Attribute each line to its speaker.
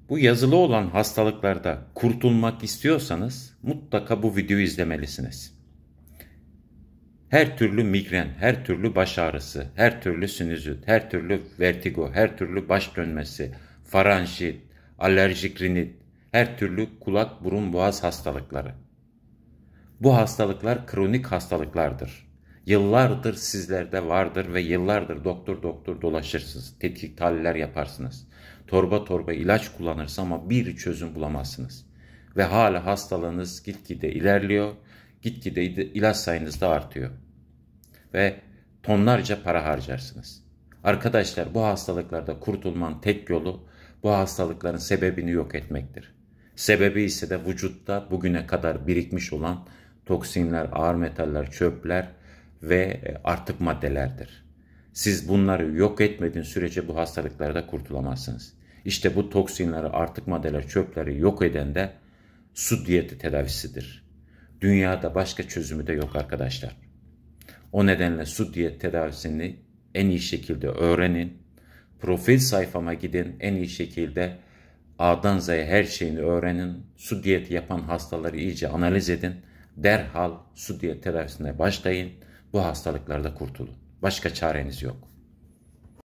Speaker 1: Bu yazılı olan hastalıklarda kurtulmak istiyorsanız mutlaka bu videoyu izlemelisiniz. Her türlü migren, her türlü baş ağrısı, her türlü sinüzit, her türlü vertigo, her türlü baş dönmesi, faranjit, alerjik rinit, her türlü kulak, burun, boğaz hastalıkları. Bu hastalıklar kronik hastalıklardır. Yıllardır sizlerde vardır ve yıllardır doktor doktor dolaşırsınız. Tetkik tahliller yaparsınız. Torba torba ilaç kullanırsınız ama bir çözüm bulamazsınız. Ve hala hastalığınız gitgide ilerliyor. Gitgide ilaç sayınız da artıyor. Ve tonlarca para harcarsınız. Arkadaşlar, bu hastalıklarda kurtulmanın tek yolu bu hastalıkların sebebini yok etmektir. Sebebi ise de vücutta bugüne kadar birikmiş olan toksinler, ağır metaller, çöpler ve artık maddelerdir. Siz bunları yok etmediğiniz sürece bu hastalıklarda kurtulamazsınız. İşte bu toksinleri, artık maddeler, çöpleri yok eden de su diyeti tedavisidir. Dünyada başka çözümü de yok arkadaşlar. O nedenle su diyet tedavisini en iyi şekilde öğrenin. Profil sayfama gidin, en iyi şekilde A'dan Z'ye her şeyini öğrenin. Su diyeti yapan hastaları iyice analiz edin. Derhal su diyet tedavisine başlayın. Bu hastalıklarda kurtulun. Başka çareniz yok.